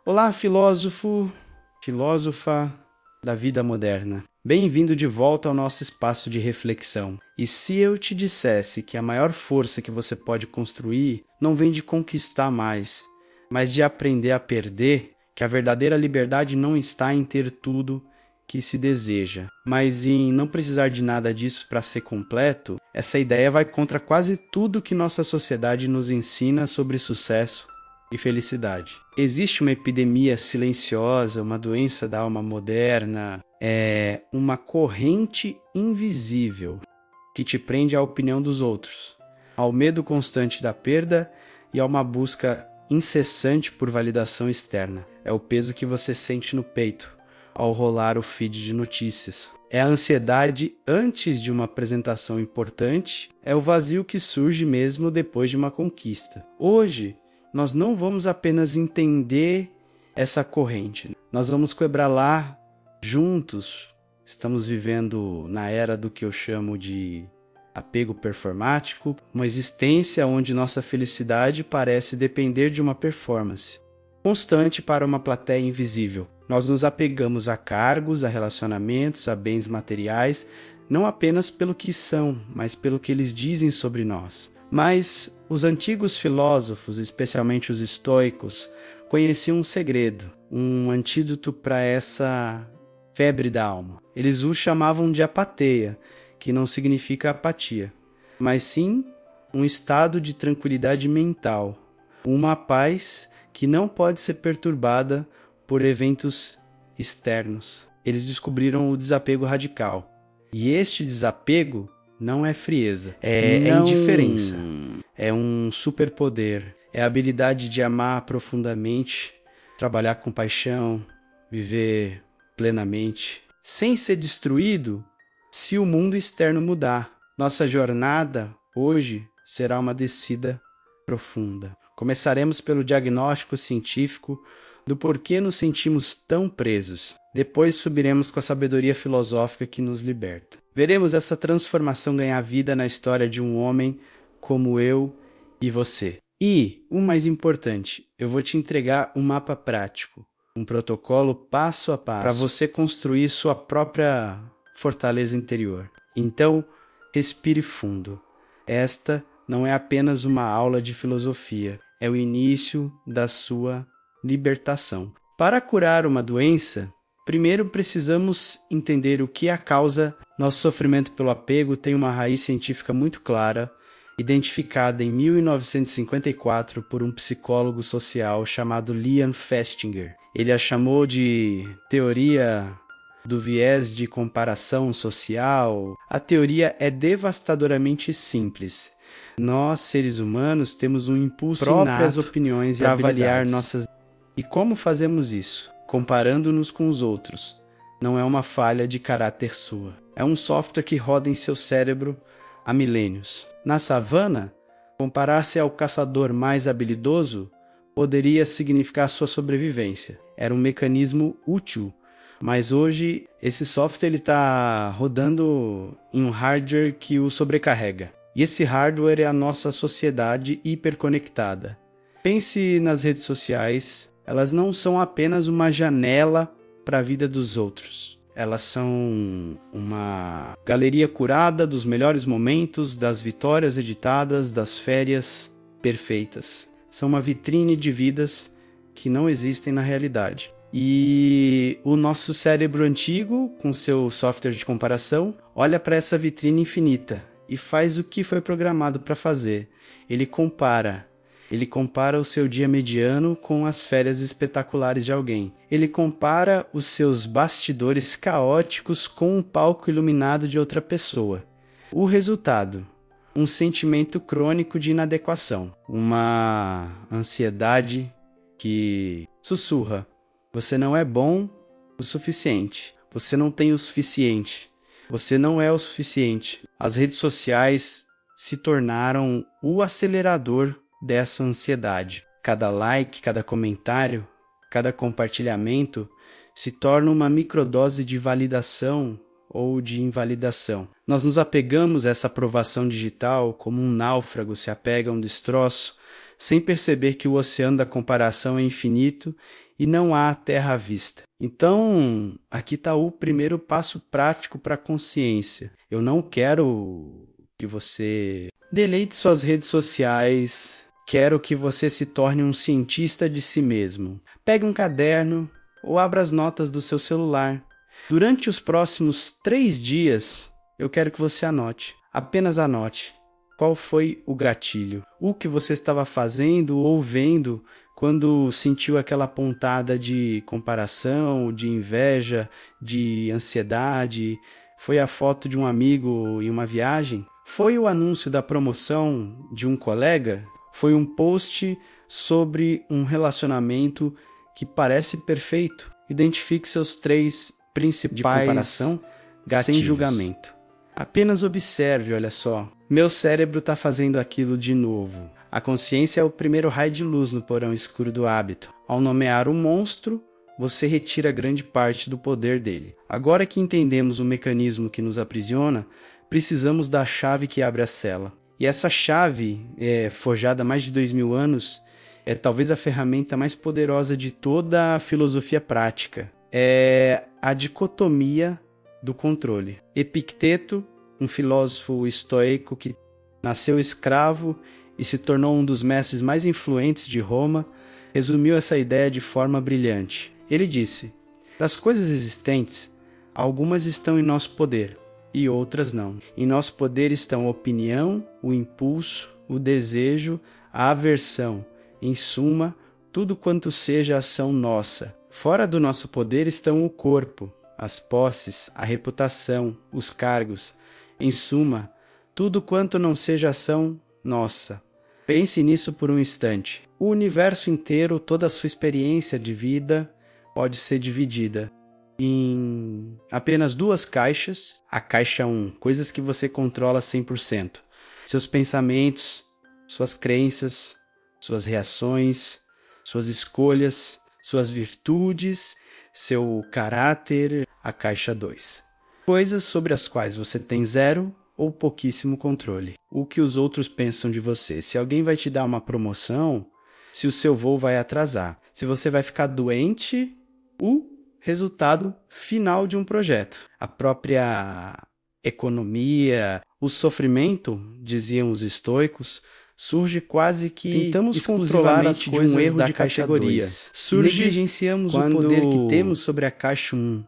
Olá, filósofo, filósofa da vida moderna. Bem-vindo de volta ao nosso espaço de reflexão. E se eu te dissesse que a maior força que você pode construir não vem de conquistar mais, mas de aprender a perder, que a verdadeira liberdade não está em ter tudo que se deseja, mas em não precisar de nada disso para ser completo, essa ideia vai contra quase tudo que nossa sociedade nos ensina sobre sucesso e felicidade. Existe uma epidemia silenciosa, uma doença da alma moderna, uma corrente invisível que te prende à opinião dos outros, ao medo constante da perda e a uma busca incessante por validação externa. É o peso que você sente no peito ao rolar o feed de notícias. É a ansiedade antes de uma apresentação importante, é o vazio que surge mesmo depois de uma conquista. Hoje, nós não vamos apenas entender essa corrente, nós vamos quebrar juntos. Estamos vivendo na era do que eu chamo de apego performático, uma existência onde nossa felicidade parece depender de uma performance constante para uma plateia invisível. Nós nos apegamos a cargos, a relacionamentos, a bens materiais, não apenas pelo que são, mas pelo que eles dizem sobre nós. Mas os antigos filósofos, especialmente os estoicos, conheciam um segredo, um antídoto para essa febre da alma. Eles o chamavam de apatia, que não significa apatia, mas sim um estado de tranquilidade mental, uma paz que não pode ser perturbada por eventos externos. Eles descobriram o desapego radical. E este desapego não é frieza, é indiferença, é um superpoder, é a habilidade de amar profundamente, trabalhar com paixão, viver plenamente, sem ser destruído se o mundo externo mudar. Nossa jornada hoje será uma descida profunda. Começaremos pelo diagnóstico científico do porquê nos sentimos tão presos. Depois subiremos com a sabedoria filosófica que nos liberta. Veremos essa transformação ganhar vida na história de um homem como eu e você. E, o mais importante, eu vou te entregar um mapa prático, um protocolo passo a passo, para você construir sua própria fortaleza interior. Então, respire fundo. Esta não é apenas uma aula de filosofia, é o início da sua libertação. Para curar uma doença, primeiro precisamos entender o que a causa. Nosso sofrimento pelo apego tem uma raiz científica muito clara, identificada em 1954 por um psicólogo social chamado Leon Festinger. Ele a chamou de teoria do viés de comparação social. A teoria é devastadoramente simples. Nós, seres humanos, temos um impulso próprias opiniões para avaliar nossas. E como fazemos isso? Comparando-nos com os outros. Não é uma falha de caráter sua. É um software que roda em seu cérebro há milênios. Na savana, comparar-se ao caçador mais habilidoso poderia significar sua sobrevivência. Era um mecanismo útil, mas hoje esse software está rodando em um hardware que o sobrecarrega. E esse hardware é a nossa sociedade hiperconectada. Pense nas redes sociais. Elas não são apenas uma janela para a vida dos outros. Elas são uma galeria curada dos melhores momentos, das vitórias editadas, das férias perfeitas. São uma vitrine de vidas que não existem na realidade. E o nosso cérebro antigo, com seu software de comparação, olha para essa vitrine infinita e faz o que foi programado para fazer. Ele compara o seu dia mediano com as férias espetaculares de alguém. Ele compara os seus bastidores caóticos com um palco iluminado de outra pessoa. O resultado: um sentimento crônico de inadequação, uma ansiedade que sussurra: você não é bom o suficiente, você não tem o suficiente, você não é o suficiente. As redes sociais se tornaram o acelerador dessa ansiedade. Cada like, cada comentário, cada compartilhamento se torna uma microdose de validação ou de invalidação. Nós nos apegamos a essa aprovação digital como um náufrago se apega a um destroço, sem perceber que o oceano da comparação é infinito e não há terra à vista. Então, aqui está o primeiro passo prático para a consciência. Eu não quero que você deleite suas redes sociais, quero que você se torne um cientista de si mesmo. Pegue um caderno ou abra as notas do seu celular. Durante os próximos 3 dias, eu quero que você anote, apenas anote. Qual foi o gatilho? O que você estava fazendo ou vendo quando sentiu aquela pontada de comparação, de inveja, de ansiedade? Foi a foto de um amigo em uma viagem? Foi o anúncio da promoção de um colega? Foi um post sobre um relacionamento que parece perfeito? Identifique seus 3 principais de comparação, gatilhos. Sem julgamento. Apenas observe, olha só. Meu cérebro está fazendo aquilo de novo. A consciência é o primeiro raio de luz no porão escuro do hábito. Ao nomear o monstro, você retira grande parte do poder dele. Agora que entendemos o mecanismo que nos aprisiona, precisamos da chave que abre a cela. E essa chave, forjada há mais de 2000 anos, é talvez a ferramenta mais poderosa de toda a filosofia prática. É a dicotomia do controle. Epicteto, um filósofo estoico que nasceu escravo e se tornou um dos mestres mais influentes de Roma, resumiu essa ideia de forma brilhante. Ele disse: das coisas existentes, algumas estão em nosso poder e outras não. Em nosso poder estão a opinião, o impulso, o desejo, a aversão, em suma, tudo quanto seja ação nossa. Fora do nosso poder estão o corpo, as posses, a reputação, os cargos, em suma, tudo quanto não seja ação nossa. Pense nisso por um instante. O universo inteiro, toda a sua experiência de vida, pode ser dividida em apenas 2 caixas. A caixa 1, coisas que você controla 100%. Seus pensamentos, suas crenças, suas reações, suas escolhas, suas virtudes, seu caráter. A caixa 2. Coisas sobre as quais você tem 0 ou pouquíssimo controle. O que os outros pensam de você. Se alguém vai te dar uma promoção, se o seu voo vai atrasar, se você vai ficar doente, o resultado final de um projeto. A própria economia, o sofrimento, diziam os estoicos, surge quase que tentamos controlar as coisas de um erro de categoria. Negligenciamos o poder que temos sobre a caixa 1.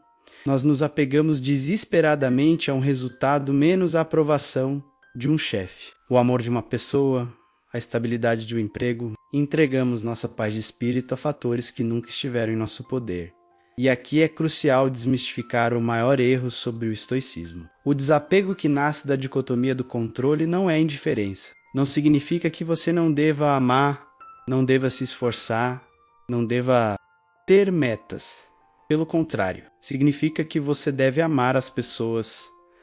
Nós nos apegamos desesperadamente a um resultado menos a aprovação de um chefe, o amor de uma pessoa, a estabilidade de um emprego, e entregamos nossa paz de espírito a fatores que nunca estiveram em nosso poder. E aqui é crucial desmistificar o maior erro sobre o estoicismo. O desapego que nasce da dicotomia do controle não é indiferença. Não significa que você não deva amar, não deva se esforçar, não deva ter metas. Pelo contrário, significa que você deve amar as pessoas,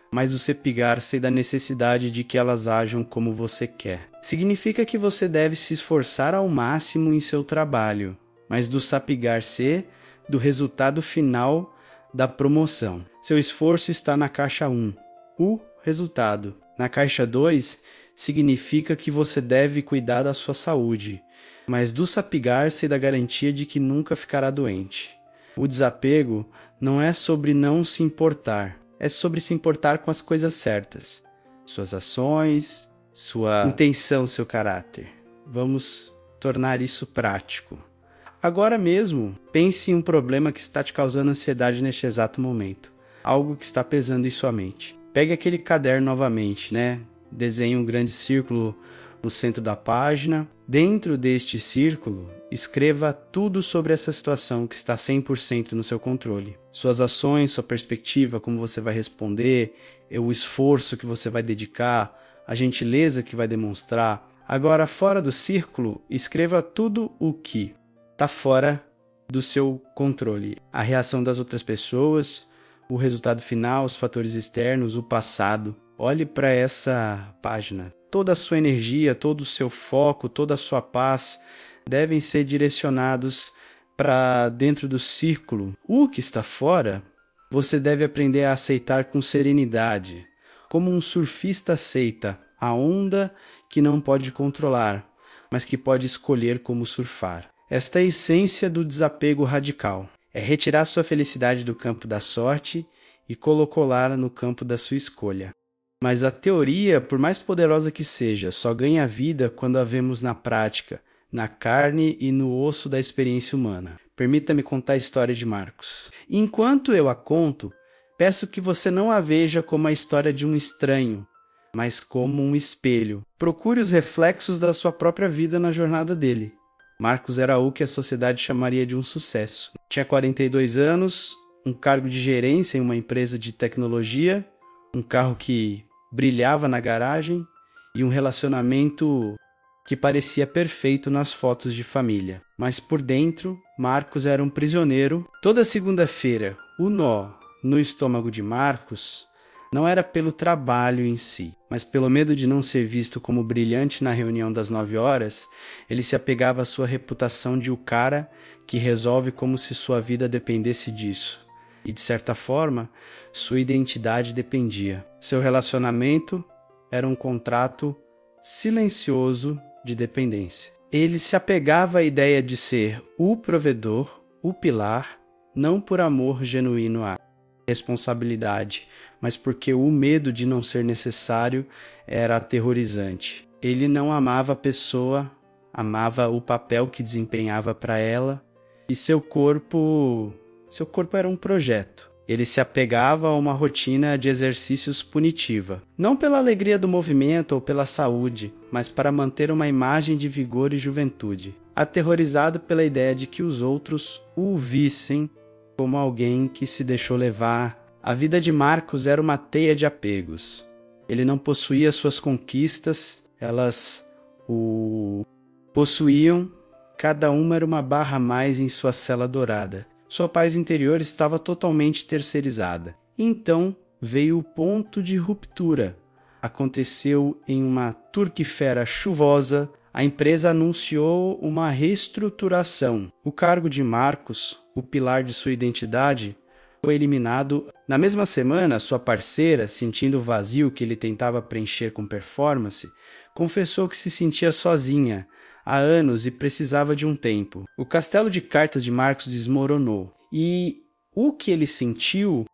mas o apegar-se da necessidade de que elas ajam como você quer. Significa que você deve se esforçar ao máximo em seu trabalho, mas do apegar-se do resultado final da promoção. Seu esforço está na caixa 1, o resultado. Na caixa 2, significa que você deve cuidar da sua saúde, mas do apegar-se da garantia de que nunca ficará doente. O desapego não é sobre não se importar, é sobre se importar com as coisas certas. Suas ações, sua intenção, seu caráter. Vamos tornar isso prático. Agora mesmo, pense em um problema que está te causando ansiedade neste exato momento. Algo que está pesando em sua mente. Pegue aquele caderno novamente, Desenhe um grande círculo no centro da página. Dentro deste círculo, escreva tudo sobre essa situação que está 100% no seu controle. Suas ações, sua perspectiva, como você vai responder, o esforço que você vai dedicar, a gentileza que vai demonstrar. Agora, fora do círculo, escreva tudo o que está fora do seu controle. A reação das outras pessoas, o resultado final, os fatores externos, o passado. Olhe para essa página. Toda a sua energia, todo o seu foco, toda a sua paz devem ser direcionados para dentro do círculo. O que está fora, você deve aprender a aceitar com serenidade, como um surfista aceita a onda que não pode controlar. mas que pode escolher como surfar. Esta é a essência do desapego radical. É retirar sua felicidade do campo da sorte e colocá-la no campo da sua escolha. Mas a teoria, por mais poderosa que seja, só ganha vida quando a vemos na prática, na carne e no osso da experiência humana. Permita-me contar a história de Marcos. Enquanto eu a conto, peço que você não a veja como a história de um estranho, mas como um espelho. Procure os reflexos da sua própria vida na jornada dele. Marcos era o que a sociedade chamaria de um sucesso. Tinha 42 anos, um cargo de gerência em uma empresa de tecnologia, um carro que brilhava na garagem e um relacionamento que parecia perfeito nas fotos de família. Mas por dentro, Marcos era um prisioneiro. Toda segunda-feira, o nó no estômago de Marcos não era pelo trabalho em si, mas pelo medo de não ser visto como brilhante na reunião das 9 horas, ele se apegava à sua reputação de o cara que resolve como se sua vida dependesse disso. E, de certa forma, sua identidade dependia. Seu relacionamento era um contrato silencioso de dependência. Ele se apegava à ideia de ser o provedor, o pilar, não por amor genuíno à responsabilidade, mas porque o medo de não ser necessário era aterrorizante. Ele não amava a pessoa, amava o papel que desempenhava para ela, e seu corpo era um projeto. Ele se apegava a uma rotina de exercícios punitiva, não pela alegria do movimento ou pela saúde, mas para manter uma imagem de vigor e juventude, aterrorizado pela ideia de que os outros o vissem como alguém que se deixou levar. A vida de Marcos era uma teia de apegos. Ele não possuía suas conquistas, elas o possuíam, cada uma era uma barra a mais em sua cela dourada. Sua paz interior estava totalmente terceirizada. Então veio o ponto de ruptura. Aconteceu em uma turquifera chuvosa. A empresa anunciou uma reestruturação. O cargo de Marcos, o pilar de sua identidade, foi eliminado. Na mesma semana, sua parceira, sentindo o vazio que ele tentava preencher com performance, confessou que se sentia sozinha há anos e precisava de um tempo. O castelo de cartas de Marcos desmoronou, e o que ele sentiu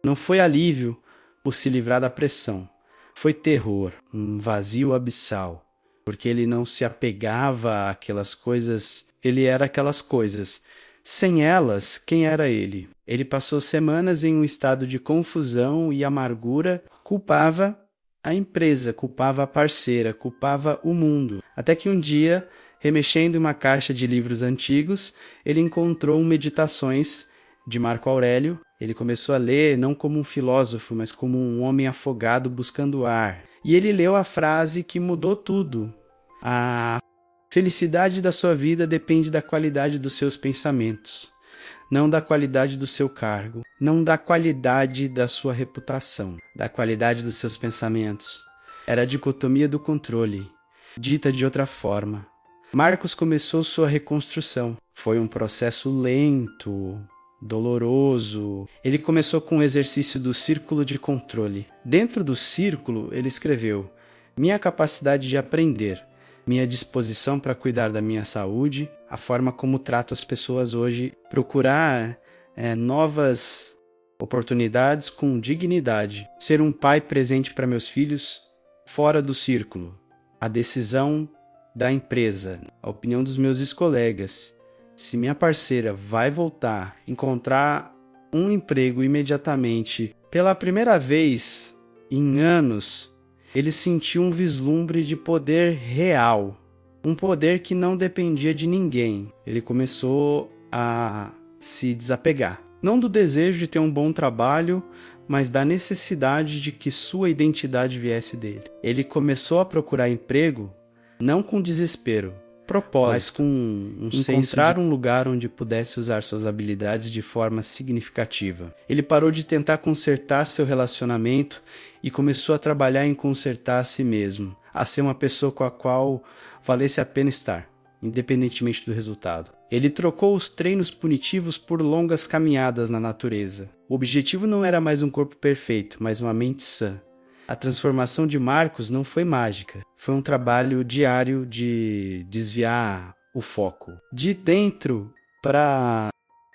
não foi alívio por se livrar da pressão. Foi terror, um vazio abissal, porque ele não se apegava àquelas coisas, ele era aquelas coisas. Sem elas, quem era ele? Ele passou semanas em um estado de confusão e amargura, culpava a empresa, culpava a parceira, culpava o mundo. Até que um dia, remexendo em uma caixa de livros antigos, ele encontrou Meditações de Marco Aurélio. Ele começou a ler não como um filósofo, mas como um homem afogado buscando ar. E ele leu a frase que mudou tudo. A felicidade da sua vida depende da qualidade dos seus pensamentos, não da qualidade do seu cargo, não da qualidade da sua reputação, da qualidade dos seus pensamentos. Era a dicotomia do controle, dita de outra forma. Marcos começou sua reconstrução. Foi um processo lento, doloroso. Ele começou com o exercício do círculo de controle. Dentro do círculo, ele escreveu: minha capacidade de aprender, minha disposição para cuidar da minha saúde, a forma como trato as pessoas hoje, procurar novas oportunidades com dignidade, ser um pai presente para meus filhos fora do círculo, a decisão da empresa, a opinião dos meus ex-colegas. Se minha parceira vai voltar, encontrar um emprego imediatamente, pela primeira vez em anos, ele sentiu um vislumbre de poder real, um poder que não dependia de ninguém. Ele começou a se desapegar, não do desejo de ter um bom trabalho, mas da necessidade de que sua identidade viesse dele. Ele começou a procurar emprego não com desespero, propósito, mas com um senso de um lugar onde pudesse usar suas habilidades de forma significativa. Ele parou de tentar consertar seu relacionamento e começou a trabalhar em consertar a si mesmo, a ser uma pessoa com a qual valesse a pena estar, independentemente do resultado. Ele trocou os treinos punitivos por longas caminhadas na natureza. O objetivo não era mais um corpo perfeito, mas uma mente sã. A transformação de Marcos não foi mágica, foi um trabalho diário de desviar o foco. De dentro para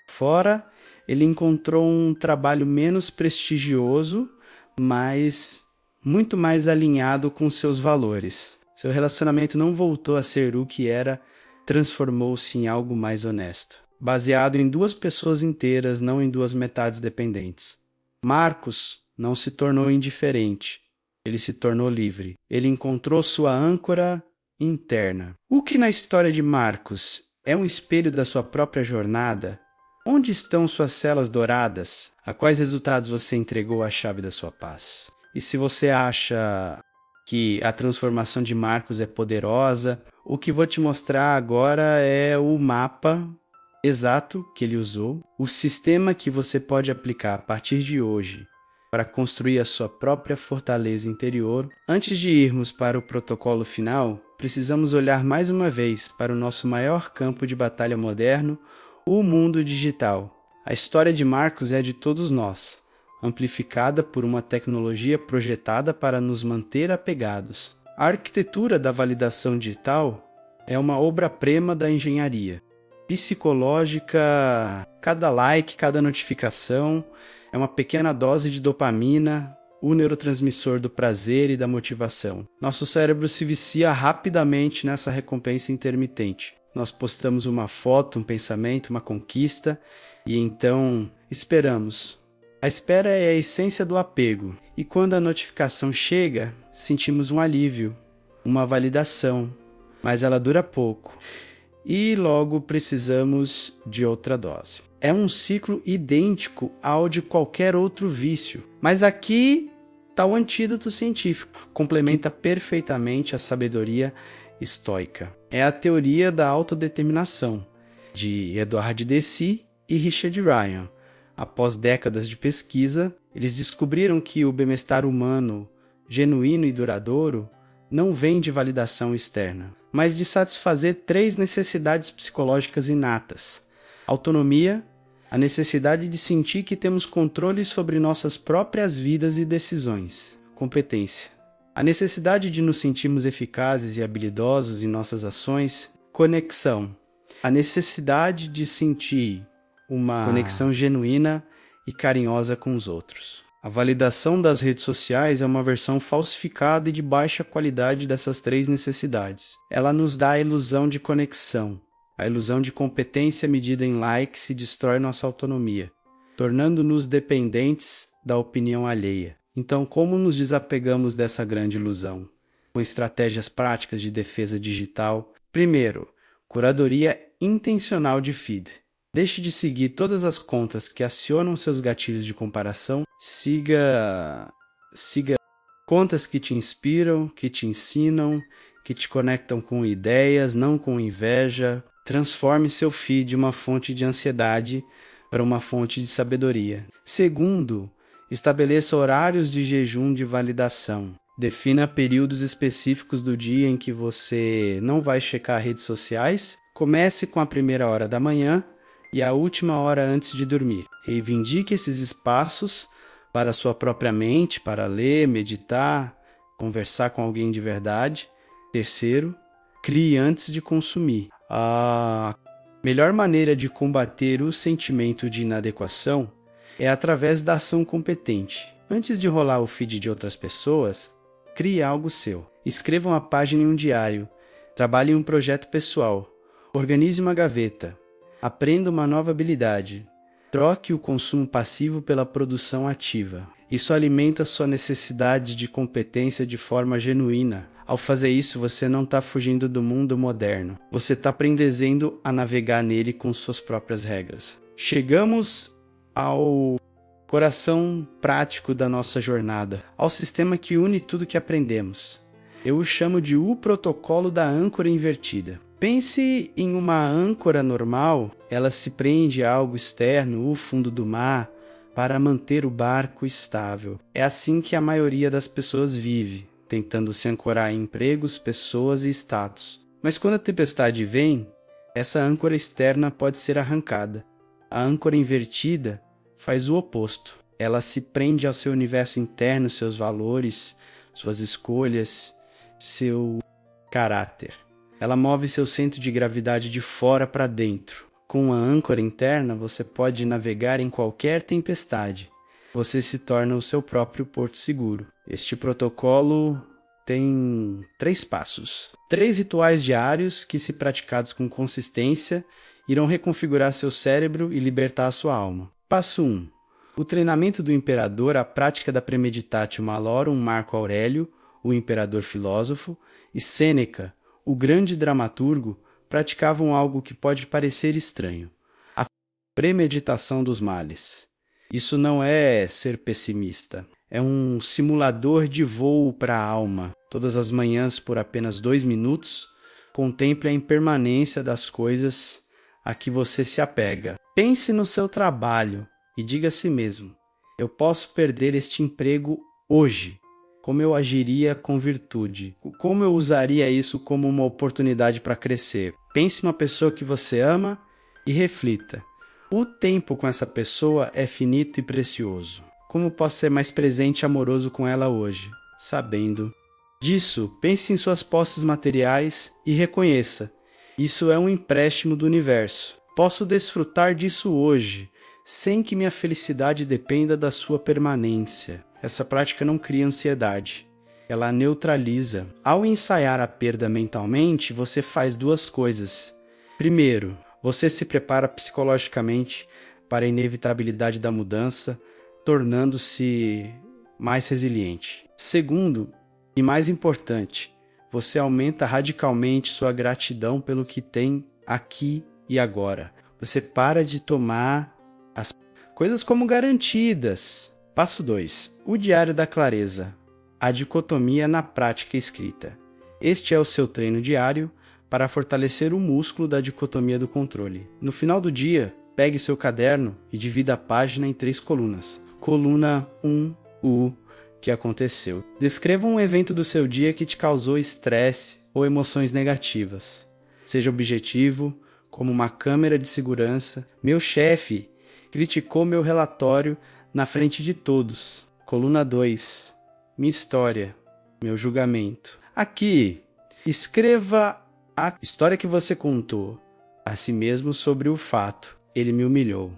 fora, ele encontrou um trabalho menos prestigioso, mas muito mais alinhado com seus valores. Seu relacionamento não voltou a ser o que era, transformou-se em algo mais honesto, baseado em 2 pessoas inteiras, não em 2 metades dependentes. Marcos não se tornou indiferente, ele se tornou livre. Ele encontrou sua âncora interna. O que na história de Marcos é um espelho da sua própria jornada? Onde estão suas celas douradas? A quais resultados você entregou a chave da sua paz? E se você acha que a transformação de Marcos é poderosa, o que vou te mostrar agora é o mapa exato que ele usou, o sistema que você pode aplicar a partir de hoje para construir a sua própria fortaleza interior. Antes de irmos para o protocolo final, precisamos olhar mais uma vez para o nosso maior campo de batalha moderno, o mundo digital. A história de Marcos é de todos nós, amplificada por uma tecnologia projetada para nos manter apegados. A arquitetura da validação digital é uma obra-prima da engenharia psicológica. Cada like, cada notificação é uma pequena dose de dopamina, o neurotransmissor do prazer e da motivação. Nosso cérebro se vicia rapidamente nessa recompensa intermitente. Nós postamos uma foto, um pensamento, uma conquista e então esperamos. A espera é a essência do apego, e quando a notificação chega, sentimos um alívio, uma validação, mas ela dura pouco. E logo precisamos de outra dose. É um ciclo idêntico ao de qualquer outro vício, mas aqui está o antídoto científico, complementa perfeitamente a sabedoria estoica. É a teoria da autodeterminação, de Edward Deci e Richard Ryan. Após décadas de pesquisa, eles descobriram que o bem-estar humano, genuíno e duradouro, não vem de validação externa, mas de satisfazer 3 necessidades psicológicas inatas: autonomia, a necessidade de sentir que temos controle sobre nossas próprias vidas e decisões; competência, a necessidade de nos sentirmos eficazes e habilidosos em nossas ações; conexão, a necessidade de sentir uma conexão genuína e carinhosa com os outros. A validação das redes sociais é uma versão falsificada e de baixa qualidade dessas 3 necessidades. Ela nos dá a ilusão de conexão, a ilusão de competência medida em likes e destrói nossa autonomia, tornando-nos dependentes da opinião alheia. Então, como nos desapegamos dessa grande ilusão? Com estratégias práticas de defesa digital. Primeiro, curadoria intencional de feed. Deixe de seguir todas as contas que acionam seus gatilhos de comparação. Siga contas que te inspiram, que te ensinam, que te conectam com ideias, não com inveja. Transforme seu feed de uma fonte de ansiedade para uma fonte de sabedoria. Segundo, estabeleça horários de jejum de validação. Defina períodos específicos do dia em que você não vai checar redes sociais. Comece com a primeira hora da manhã e a última hora antes de dormir. Reivindique esses espaços para a sua própria mente, para ler, meditar, conversar com alguém de verdade. Terceiro, crie antes de consumir. A melhor maneira de combater o sentimento de inadequação é através da ação competente. Antes de rolar o feed de outras pessoas, crie algo seu. Escreva uma página em um diário. Trabalhe em um projeto pessoal. Organize uma gaveta. Aprenda uma nova habilidade. Troque o consumo passivo pela produção ativa. Isso alimenta sua necessidade de competência de forma genuína. Ao fazer isso, você não está fugindo do mundo moderno. Você está aprendendo a navegar nele com suas próprias regras. Chegamos ao coração prático da nossa jornada, ao sistema que une tudo que aprendemos. Eu o chamo de o protocolo da âncora invertida. Pense em uma âncora normal, ela se prende a algo externo, o fundo do mar, para manter o barco estável. É assim que a maioria das pessoas vive, tentando se ancorar em empregos, pessoas e status. Mas quando a tempestade vem, essa âncora externa pode ser arrancada. A âncora invertida faz o oposto. Ela se prende ao seu universo interno, seus valores, suas escolhas, seu caráter. Ela move seu centro de gravidade de fora para dentro. Com uma âncora interna, você pode navegar em qualquer tempestade. Você se torna o seu próprio porto seguro. Este protocolo tem 3 passos. 3 rituais diários que, se praticados com consistência, irão reconfigurar seu cérebro e libertar a sua alma. Passo 1. O treinamento do imperador, a prática da premeditatio malorum. Marco Aurélio, o imperador filósofo, e Sêneca, o grande dramaturgo, praticavam algo que pode parecer estranho: a premeditação dos males. Isso não é ser pessimista. É um simulador de voo para a alma. Todas as manhãs, por apenas 2 minutos, contemple a impermanência das coisas a que você se apega. Pense no seu trabalho e diga a si mesmo: eu posso perder este emprego hoje. Como eu agiria com virtude? Como eu usaria isso como uma oportunidade para crescer? Pense numa pessoa que você ama e reflita: o tempo com essa pessoa é finito e precioso. Como posso ser mais presente e amoroso com ela hoje? Sabendo disso, pense em suas posses materiais e reconheça: isso é um empréstimo do universo. Posso desfrutar disso hoje, sem que minha felicidade dependa da sua permanência. Essa prática não cria ansiedade, ela a neutraliza. Ao ensaiar a perda mentalmente, você faz 2 coisas. Primeiro, você se prepara psicologicamente para a inevitabilidade da mudança, tornando-se mais resiliente. Segundo, e mais importante, você aumenta radicalmente sua gratidão pelo que tem aqui e agora. Você para de tomar as coisas como garantidas. Passo 2. O diário da clareza. A dicotomia na prática escrita. Este é o seu treino diário para fortalecer o músculo da dicotomia do controle. No final do dia, pegue seu caderno e divida a página em 3 colunas. Coluna 1, o que aconteceu. Descreva um evento do seu dia que te causou estresse ou emoções negativas. Seja objetivo, como uma câmera de segurança. Meu chefe criticou meu relatório na frente de todos. Coluna 2. Minha história. Meu julgamento. Aqui, escreva a história que você contou a si mesmo sobre o fato. Ele me humilhou.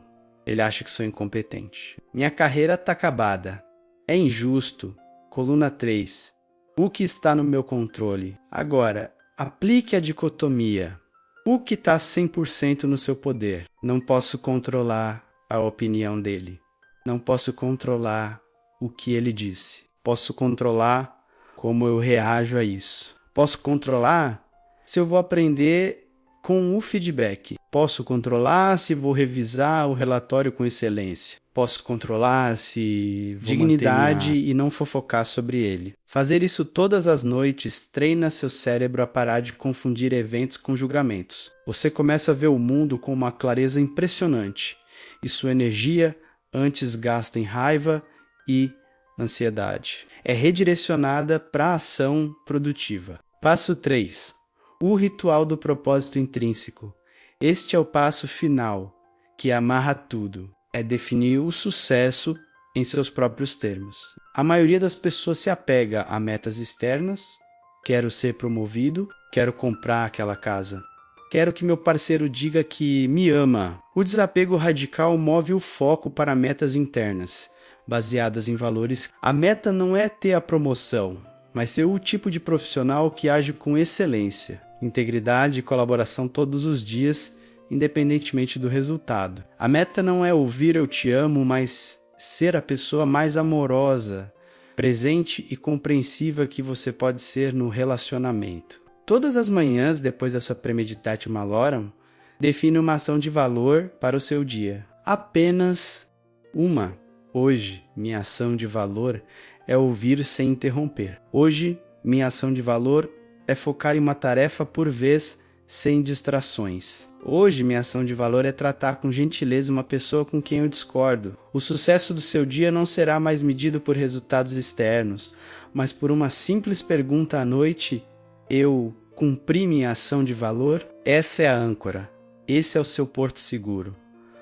Ele acha que sou incompetente. Minha carreira está acabada. É injusto. Coluna 3. O que está no meu controle? Agora, aplique a dicotomia. O que está 100% no seu poder? Não posso controlar a opinião dele. Não posso controlar o que ele disse. Posso controlar como eu reajo a isso. Posso controlar se eu vou aprender com o feedback. Posso controlar se vou revisar o relatório com excelência. Posso controlar se vou dignidade e não fofocar sobre ele. Fazer isso todas as noites treina seu cérebro a parar de confundir eventos com julgamentos. Você começa a ver o mundo com uma clareza impressionante. E sua energia, antes gasta em raiva e ansiedade, é redirecionada para a ação produtiva. Passo 3. O ritual do propósito intrínseco. Este é o passo final, que amarra tudo. É definir o sucesso em seus próprios termos. A maioria das pessoas se apega a metas externas. Quero ser promovido, quero comprar aquela casa. Quero que meu parceiro diga que me ama. O desapego radical move o foco para metas internas, baseadas em valores. A meta não é ter a promoção, mas ser o tipo de profissional que age com excelência, integridade e colaboração todos os dias, independentemente do resultado. A meta não é ouvir eu te amo, mas ser a pessoa mais amorosa, presente e compreensiva que você pode ser no relacionamento. Todas as manhãs, depois da sua premeditatio malorum, define uma ação de valor para o seu dia. Apenas uma. Hoje, minha ação de valor é ouvir sem interromper. Hoje, minha ação de valor é focar em uma tarefa por vez, sem distrações. Hoje, minha ação de valor é tratar com gentileza uma pessoa com quem eu discordo. O sucesso do seu dia não será mais medido por resultados externos, mas por uma simples pergunta à noite: eu cumpri minha ação de valor? Essa é a âncora. Esse é o seu porto seguro.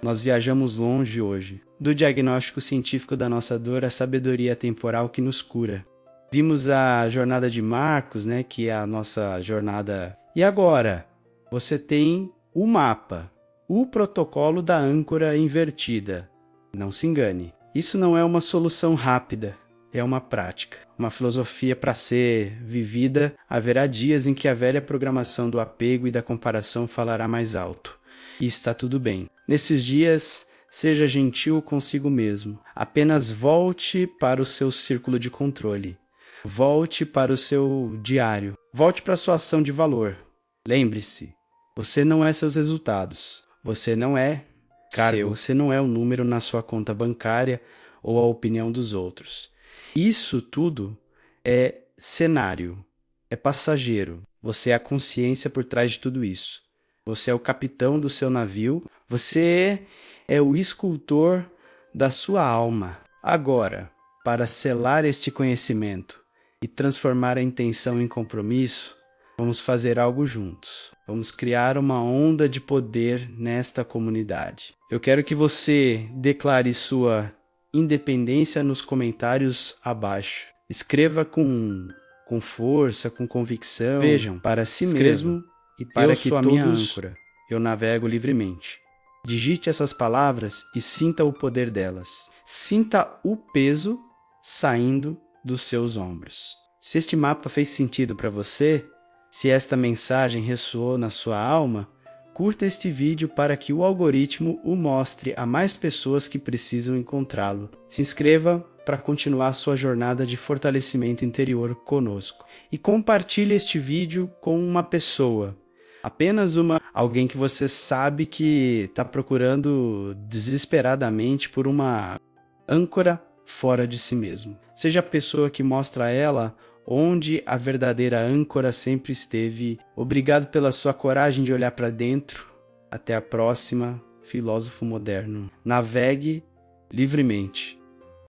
Nós viajamos longe hoje, do diagnóstico científico da nossa dor à sabedoria temporal que nos cura. Vimos a jornada de Marcos, né, que é a nossa jornada. E agora, você tem o mapa, o protocolo da âncora invertida. Não se engane, isso não é uma solução rápida, é uma prática, uma filosofia para ser vivida. Haverá dias em que a velha programação do apego e da comparação falará mais alto. E está tudo bem. Nesses dias, seja gentil consigo mesmo. Apenas volte para o seu círculo de controle. Volte para o seu diário. Volte para a sua ação de valor. Lembre-se, você não é seus resultados. Você não é cargo. Você não é o número na sua conta bancária ou a opinião dos outros. Isso tudo é cenário, é passageiro. Você é a consciência por trás de tudo isso. Você é o capitão do seu navio. Você é o escultor da sua alma. Agora, para selar este conhecimento e transformar a intenção em compromisso, vamos fazer algo juntos. Vamos criar uma onda de poder nesta comunidade. Eu quero que você declare sua independência nos comentários abaixo. Escreva com força, com convicção. Vejam, para si mesmo e para que todos... minha âncora. Eu navego livremente. Digite essas palavras e sinta o poder delas. Sinta o peso saindo dos seus ombros. Se este mapa fez sentido para você, se esta mensagem ressoou na sua alma, curta este vídeo para que o algoritmo o mostre a mais pessoas que precisam encontrá-lo. Se inscreva para continuar sua jornada de fortalecimento interior conosco. E compartilhe este vídeo com uma pessoa. Apenas alguém que você sabe que está procurando desesperadamente por uma âncora fora de si mesmo. Seja a pessoa que mostra a ela onde a verdadeira âncora sempre esteve. Obrigado pela sua coragem de olhar para dentro. Até a próxima, filósofo moderno. Navegue livremente.